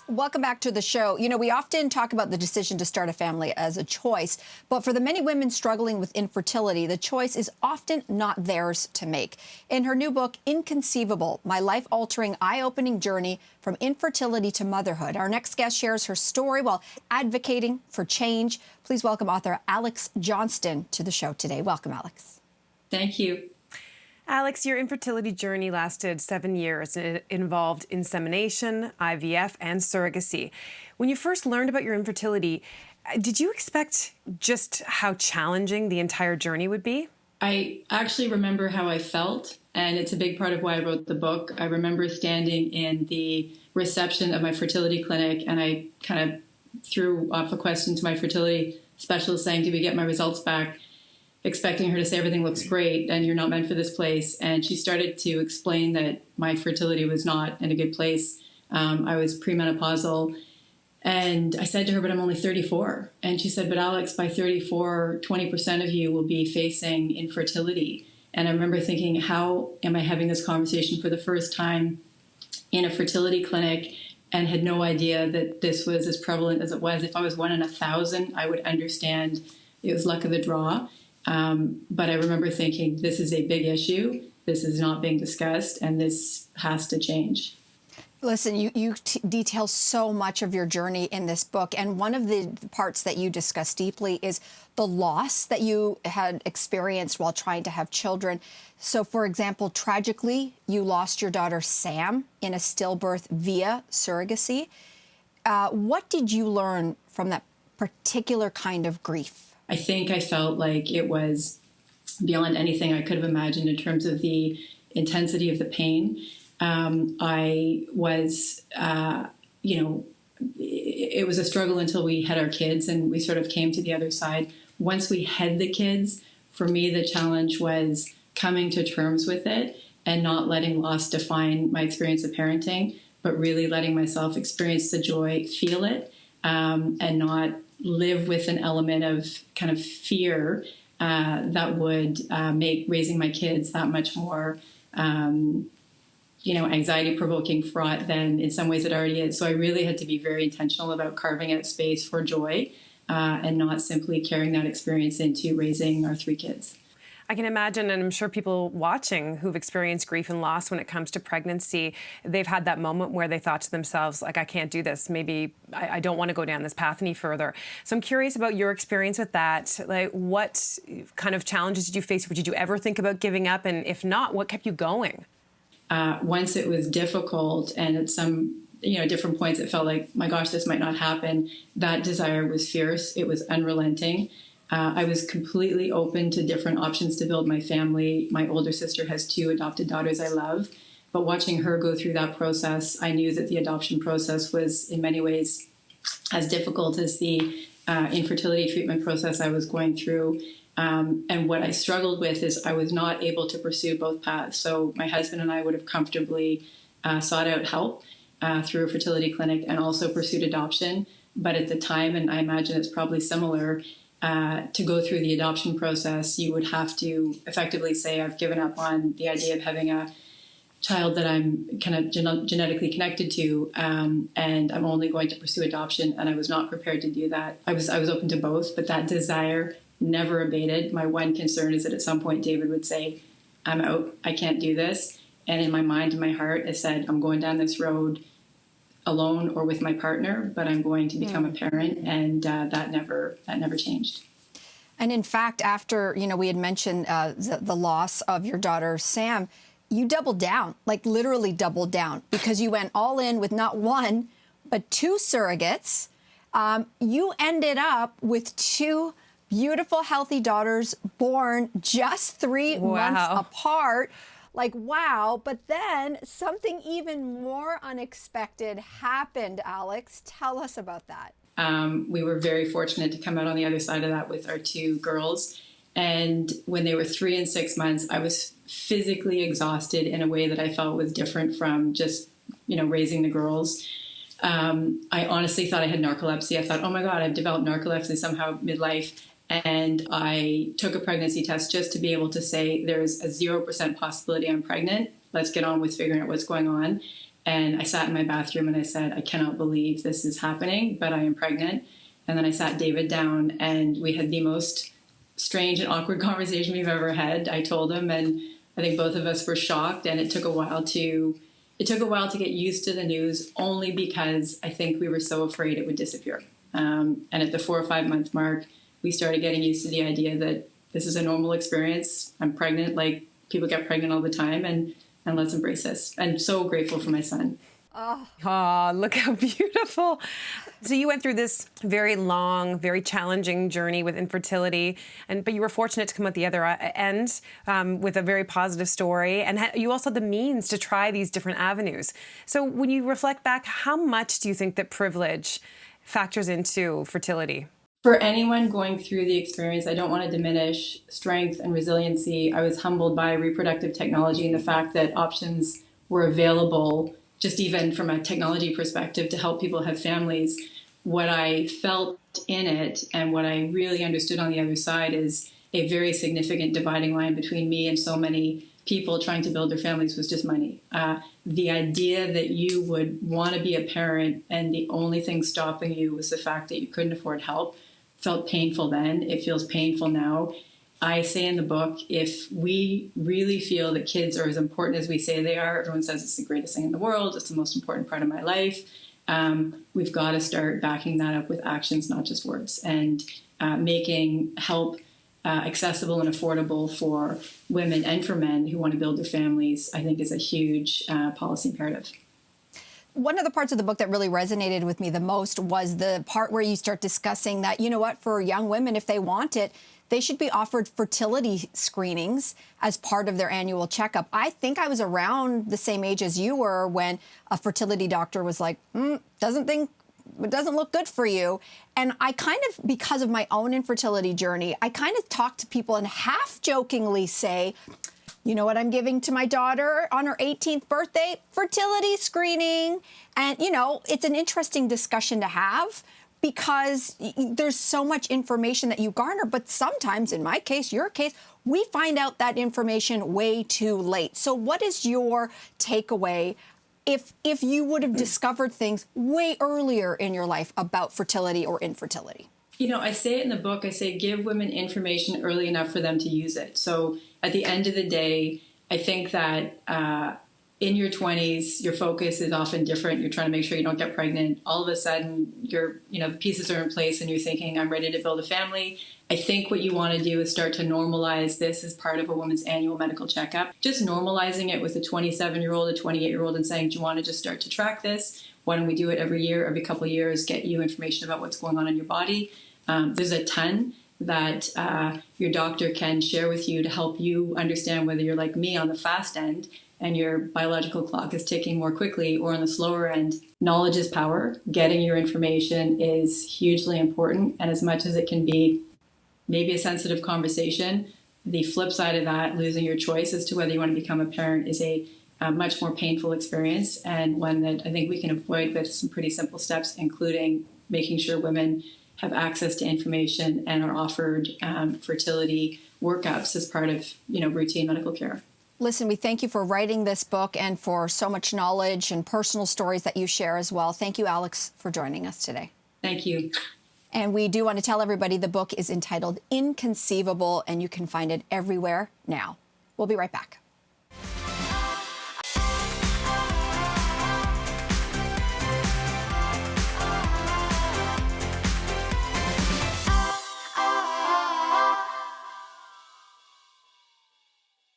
Welcome back to the show. You know, we often talk about the decision to start a family as a choice, but for the many women struggling with infertility, the choice is often not theirs to make. In her new book, Inconceivable, My Life-Altering, Eye-Opening Journey from Infertility to Motherhood, our next guest shares her story while advocating for change. Please welcome author Alex Johnston to the show today. Welcome, Alex. Thank you. Alex, your infertility journey lasted 7 years. It involved insemination, IVF, and surrogacy. When you first learned about your infertility, did you expect just how challenging the entire journey would be? I actually remember how I felt, and it's a big part of why I wrote the book. I remember standing in the reception of my fertility clinic, and I kind of threw off a question to my fertility specialist saying, "Did we get my results back?" expecting her to say everything looks great and you're not meant for this place. And she started to explain that my fertility was not in a good place. I was premenopausal. And I said to her, "But I'm only 34. And she said, "But Alex, by 34, 20% of you will be facing infertility." And I remember thinking, how am I having this conversation for the first time in a fertility clinic, and had no idea that this was as prevalent as it was. If I was 1 in 1,000, I would understand it was luck of the draw. But I remember thinking, this is a big issue, this is not being discussed, and this has to change. Listen, you detail so much of your journey in this book, and one of the parts that you discuss deeply is the loss that you had experienced while trying to have children. So, for example, tragically, you lost your daughter Sam in a stillbirth via surrogacy. What did you learn from that particular kind of grief? I think I felt like it was beyond anything I could have imagined in terms of the intensity of the pain. I was, it was a struggle until we had our kids and we sort of came to the other side. Once we had the kids, for me, the challenge was coming to terms with it and not letting loss define my experience of parenting, but really letting myself experience the joy, feel it, and not live with an element of kind of fear that would make raising my kids that much more, anxiety-provoking, fraught than in some ways it already is. So I really had to be very intentional about carving out space for joy and not simply carrying that experience into raising our 3 kids. I can imagine, and I'm sure people watching who've experienced grief and loss when it comes to pregnancy, they've had that moment where they thought to themselves, like, I can't do this. Maybe I don't want to go down this path any further. So I'm curious about your experience with that. Like, what kind of challenges did you face? Did you ever think about giving up? And if not, what kept you going? Once it was difficult, and at some different points it felt like, my gosh, this might not happen, that desire was fierce. It was unrelenting. I was completely open to different options to build my family. My older sister has 2 adopted daughters I love, but watching her go through that process, I knew that the adoption process was in many ways as difficult as the infertility treatment process I was going through. And what I struggled with is I was not able to pursue both paths. So my husband and I would have comfortably sought out help through a fertility clinic and also pursued adoption. But at the time, and I imagine it's probably similar, to go through the adoption process, you would have to effectively say, I've given up on the idea of having a child that I'm kind of genetically connected to, and I'm only going to pursue adoption. And I was not prepared to do that. I was open to both, but that desire never abated. My one concern is that at some point David would say, I'm out, I can't do this. And in my mind and my heart, I said, I'm going down this road alone or with my partner, but I'm going to become a parent, and that never changed. And in fact, after we had mentioned the loss of your daughter Sam, you doubled down, like literally doubled down, because you went all in with not 1 but 2 surrogates. You ended up with 2 beautiful, healthy daughters born just 3 months apart. Like, wow. But then something even more unexpected happened, Alex. Tell us about that. We were very fortunate to come out on the other side of that with our 2 girls. And when they were 3 and 6 months, I was physically exhausted in a way that I felt was different from just, raising the girls. I honestly thought I had narcolepsy. I thought, oh my God, I've developed narcolepsy somehow midlife. And I took a pregnancy test just to be able to say there's a 0% possibility I'm pregnant. Let's get on with figuring out what's going on. And I sat in my bathroom and I said, I cannot believe this is happening, but I am pregnant. And then I sat David down and we had the most strange and awkward conversation we've ever had. I told him, and I think both of us were shocked, and it took a while to get used to the news, only because I think we were so afraid it would disappear. And at the 4 or 5 month mark, we started getting used to the idea that this is a normal experience. I'm pregnant, like people get pregnant all the time, and let's embrace this. I'm so grateful for my son. Oh, look how beautiful. So you went through this very long, very challenging journey with infertility, but you were fortunate to come out the other end with a very positive story. And you also had the means to try these different avenues. So when you reflect back, how much do you think that privilege factors into fertility? For anyone going through the experience, I don't want to diminish strength and resiliency. I was humbled by reproductive technology and the fact that options were available, just even from a technology perspective, to help people have families. What I felt in it and what I really understood on the other side is a very significant dividing line between me and so many people trying to build their families was just money. The idea that you would want to be a parent and the only thing stopping you was the fact that you couldn't afford help felt painful then. It feels painful now. I say in the book, if we really feel that kids are as important as we say they are, everyone says it's the greatest thing in the world, it's the most important part of my life, we've got to start backing that up with actions, not just words, and making help accessible and affordable for women and for men who want to build their families, I think is a huge policy imperative. One of the parts of the book that really resonated with me the most was the part where you start discussing that, you know what, for young women, if they want it, they should be offered fertility screenings as part of their annual checkup. I think I was around the same age as you were when a fertility doctor was like, it doesn't look good for you. And I kind of, because of my own infertility journey, I kind of talk to people and half jokingly say, you know what I'm giving to my daughter on her 18th birthday? Fertility screening. And, you know, it's an interesting discussion to have because there's so much information that you garner. But sometimes, in my case, your case, we find out that information way too late. So what is your takeaway if you would have discovered things way earlier in your life about fertility or infertility? You know, I say it in the book, I say give women information early enough for them to use it. So at the end of the day, I think that in your 20s, your focus is often different. You're trying to make sure you don't get pregnant. All of a sudden, the pieces are in place and you're thinking, I'm ready to build a family. I think what you want to do is start to normalize this as part of a woman's annual medical checkup. Just normalizing it with a 27-year-old, a 28-year-old and saying, do you want to just start to track this? Why don't we do it every year, every couple of years, get you information about what's going on in your body? There's a ton that your doctor can share with you to help you understand whether you're like me on the fast end and your biological clock is ticking more quickly, or on the slower end. Knowledge is power. Getting your information is hugely important. And as much as it can be maybe a sensitive conversation, the flip side of that, losing your choice as to whether you want to become a parent, is a much more painful experience, and one that I think we can avoid with some pretty simple steps, including making sure women have access to information and are offered fertility workups as part of routine medical care. Listen, we thank you for writing this book and for so much knowledge and personal stories that you share as well. Thank you, Alex, for joining us today. Thank you. And we do want to tell everybody the book is entitled Inconceivable, and you can find it everywhere now. We'll be right back.